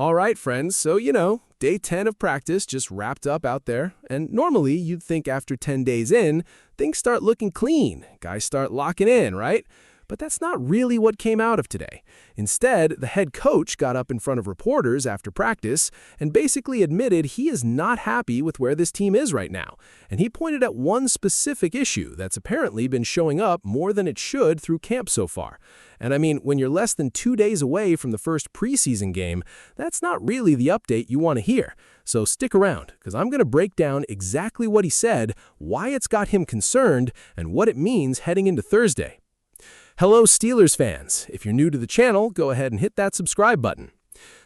All right, friends, so day 10 of practice just wrapped up out there, and normally you'd think after 10 days in, things start looking clean, guys start locking in, right? But that's not really what came out of today. Instead, the head coach got up in front of reporters after practice and basically admitted he is not happy with where this team is right now. And he pointed at one specific issue that's apparently been showing up more than it should through camp so far. And I mean, when you're less than 2 days away from the first preseason game, that's not really the update you want to hear. So stick around, because I'm going to break down exactly what he said, why it's got him concerned, and what it means heading into Thursday. Hello, Steelers fans. If you're new to the channel, go ahead and hit that subscribe button.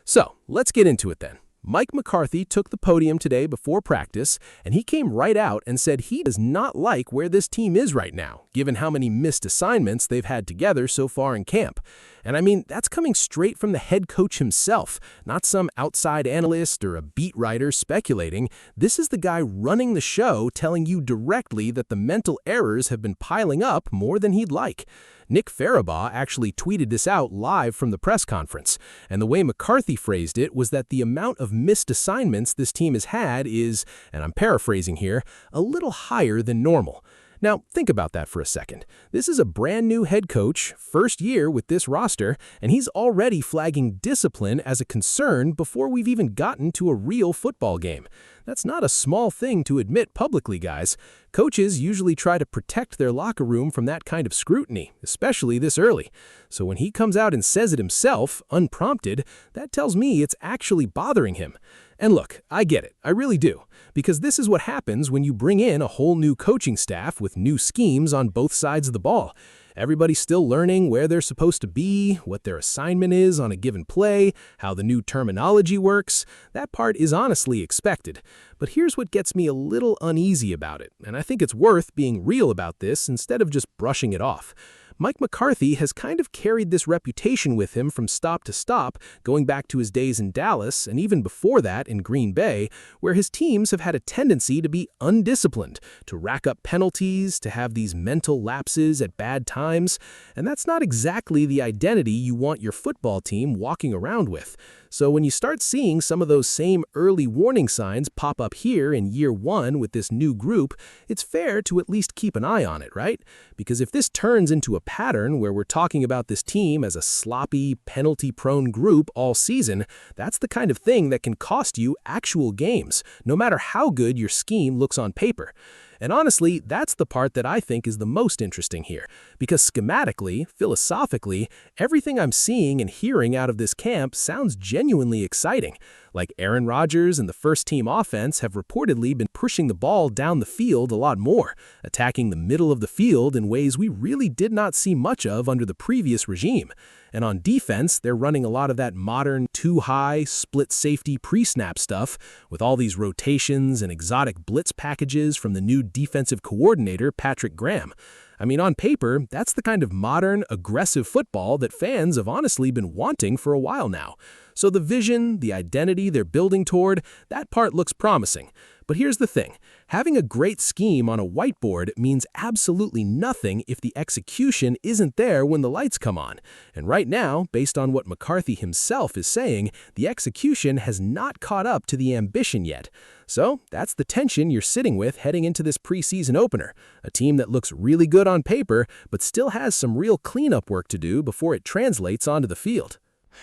So, let's get into it then. Mike McCarthy took the podium today before practice, and he came right out and said he does not like where this team is right now, given how many missed assignments they've had together so far in camp. And I mean, that's coming straight from the head coach himself, not some outside analyst or a beat writer speculating. This is the guy running the show telling you directly that the mental errors have been piling up more than he'd like. Nick Farabaugh actually tweeted this out live from the press conference, and the way McCarthy phrased it was that the amount of missed assignments this team has had is, and I'm paraphrasing here, a little higher than normal. Now, think about that for a second. This is a brand new head coach, first year with this roster, and he's already flagging discipline as a concern before we've even gotten to a real football game. That's not a small thing to admit publicly, guys. Coaches usually try to protect their locker room from that kind of scrutiny, especially this early. So when he comes out and says it himself, unprompted, that tells me it's actually bothering him. And look, I get it, I really do, because this is what happens when you bring in a whole new coaching staff with new schemes on both sides of the ball. Everybody's still learning where they're supposed to be, what their assignment is on a given play, how the new terminology works. That part is honestly expected. But here's what gets me a little uneasy about it, and I think it's worth being real about this instead of just brushing it off. Mike McCarthy has kind of carried this reputation with him from stop to stop, going back to his days in Dallas and even before that in Green Bay, where his teams have had a tendency to be undisciplined, to rack up penalties, to have these mental lapses at bad times, and that's not exactly the identity you want your football team walking around with. So when you start seeing some of those same early warning signs pop up here in year one with this new group, it's fair to at least keep an eye on it, right? Because if this turns into a pattern where we're talking about this team as a sloppy, penalty-prone group all season, that's the kind of thing that can cost you actual games, no matter how good your scheme looks on paper. And honestly, that's the part that I think is the most interesting here, because schematically, philosophically, everything I'm seeing and hearing out of this camp sounds genuinely exciting. Like Aaron Rodgers and the first-team offense have reportedly been pushing the ball down the field a lot more, attacking the middle of the field in ways we really did not see much of under the previous regime. And on defense, they're running a lot of that modern two-high, split safety pre-snap stuff with all these rotations and exotic blitz packages from the new defensive coordinator, Patrick Graham. I mean, on paper, that's the kind of modern, aggressive football that fans have honestly been wanting for a while now. So the vision, the identity they're building toward, that part looks promising. But here's the thing. Having a great scheme on a whiteboard means absolutely nothing if the execution isn't there when the lights come on. And right now, based on what McCarthy himself is saying, the execution has not caught up to the ambition yet. So that's the tension you're sitting with heading into this preseason opener. A team that looks really good on paper, but still has some real cleanup work to do before it translates onto the field.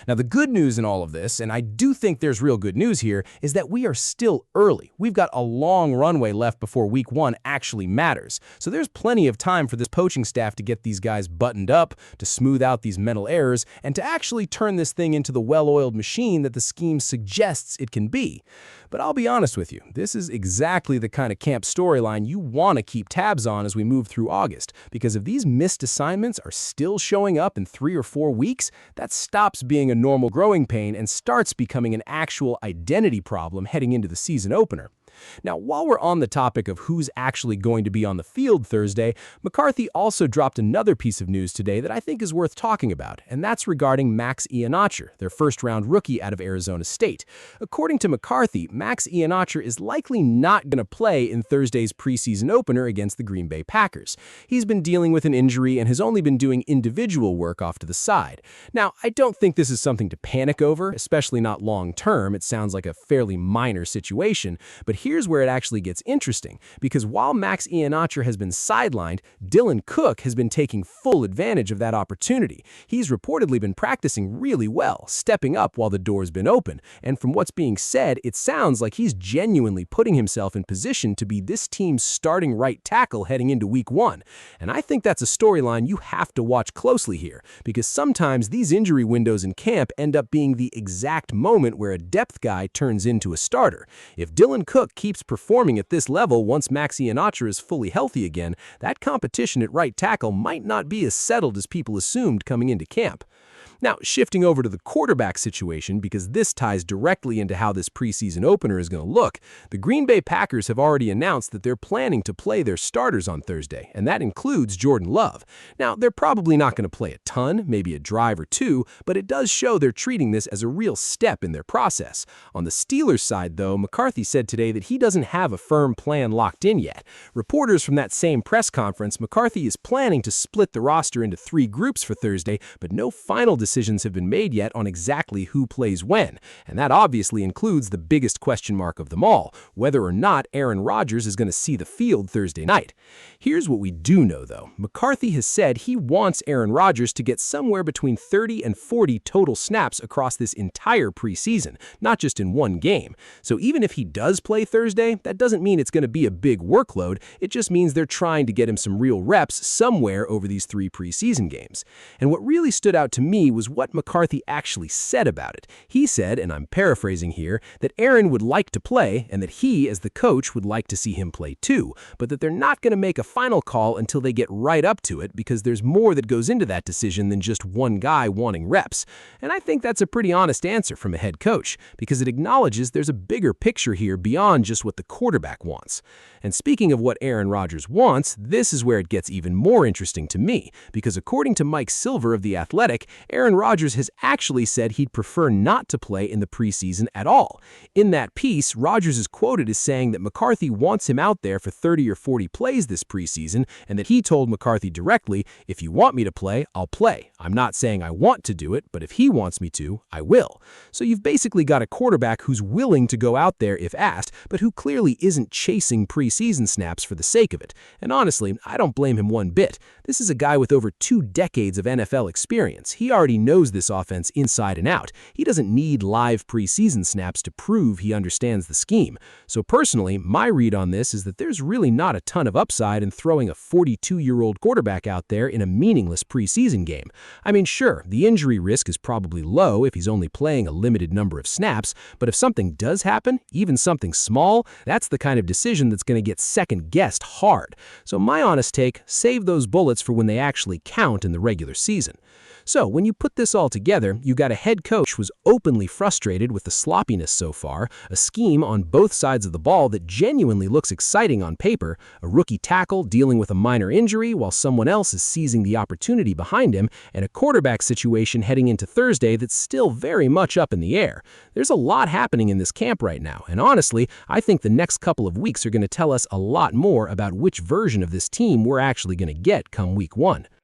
Now, the good news in all of this, and I do think there's real good news here, is that we are still early. We've got a long runway left before week one actually matters. So there's plenty of time for this coaching staff to get these guys buttoned up, to smooth out these mental errors, and to actually turn this thing into the well-oiled machine that the scheme suggests it can be. But I'll be honest with you, this is exactly the kind of camp storyline you want to keep tabs on as we move through August, because if these missed assignments are still showing up in 3 or 4 weeks, that stops being a normal growing pain and starts becoming an actual identity problem heading into the season opener. Now, while we're on the topic of who's actually going to be on the field Thursday, McCarthy also dropped another piece of news today that I think is worth talking about, and that's regarding Max Iheanachor, their first-round rookie out of Arizona State. According to McCarthy, Max Iheanachor is likely not going to play in Thursday's preseason opener against the Green Bay Packers. He's been dealing with an injury and has only been doing individual work off to the side. Now, I don't think this is something to panic over, especially not long-term. It sounds like a fairly minor situation, but here's where it actually gets interesting, because while Max Iheanachor has been sidelined, Dylan Cook has been taking full advantage of that opportunity. He's reportedly been practicing really well, stepping up while the door's been open, and from what's being said, it sounds like he's genuinely putting himself in position to be this team's starting right tackle heading into Week 1. And I think that's a storyline you have to watch closely here, because sometimes these injury windows in camp end up being the exact moment where a depth guy turns into a starter. If Dylan Cook keeps performing at this level once Max Iheanachor is fully healthy again, that competition at right tackle might not be as settled as people assumed coming into camp. Now, shifting over to the quarterback situation, because this ties directly into how this preseason opener is going to look, the Green Bay Packers have already announced that they're planning to play their starters on Thursday, and that includes Jordan Love. Now, they're probably not going to play a ton, maybe a drive or two, but it does show they're treating this as a real step in their process. On the Steelers side, though, McCarthy said today that he doesn't have a firm plan locked in yet. Reporters from that same press conference, McCarthy is planning to split the roster into 3 groups for Thursday, but no final decisions have been made yet on exactly who plays when, and that obviously includes the biggest question mark of them all, whether or not Aaron Rodgers is going to see the field Thursday night. Here's what we do know, though. McCarthy has said he wants Aaron Rodgers to get somewhere between 30 and 40 total snaps across this entire preseason, not just in one game. So even if he does play Thursday, that doesn't mean it's going to be a big workload. It just means they're trying to get him some real reps somewhere over these 3 preseason games. And what really stood out to me was what McCarthy actually said about it. He said, and I'm paraphrasing here, that Aaron would like to play and that he, as the coach, would like to see him play too, but that they're not going to make a final call until they get right up to it because there's more that goes into that decision than just one guy wanting reps. And I think that's a pretty honest answer from a head coach because it acknowledges there's a bigger picture here beyond just what the quarterback wants. And speaking of what Aaron Rodgers wants, this is where it gets even more interesting to me because according to Mike Silver of The Athletic, Aaron Rodgers has actually said he'd prefer not to play in the preseason at all. In that piece, Rodgers is quoted as saying that McCarthy wants him out there for 30 or 40 plays this preseason and that he told McCarthy directly, if you want me to play, I'll play. I'm not saying I want to do it, but if he wants me to, I will. So you've basically got a quarterback who's willing to go out there if asked, but who clearly isn't chasing preseason snaps for the sake of it. And honestly, I don't blame him one bit. This is a guy with over 2 decades of NFL experience. He already knows this offense inside and out. He doesn't need live preseason snaps to prove he understands the scheme. So personally, my read on this is that there's really not a ton of upside in throwing a 42-year-old quarterback out there in a meaningless preseason game. I mean, sure, the injury risk is probably low if he's only playing a limited number of snaps, but if something does happen, even something small, that's the kind of decision that's going to get second-guessed hard. So my honest take, save those bullets for when they actually count in the regular season. So when you put this all together, you got a head coach who was openly frustrated with the sloppiness so far, a scheme on both sides of the ball that genuinely looks exciting on paper, a rookie tackle dealing with a minor injury while someone else is seizing the opportunity behind him, and a quarterback situation heading into Thursday that's still very much up in the air. There's a lot happening in this camp right now, and honestly, I think the next couple of weeks are going to tell us a lot more about which version of this team we're actually going to get come Week 1.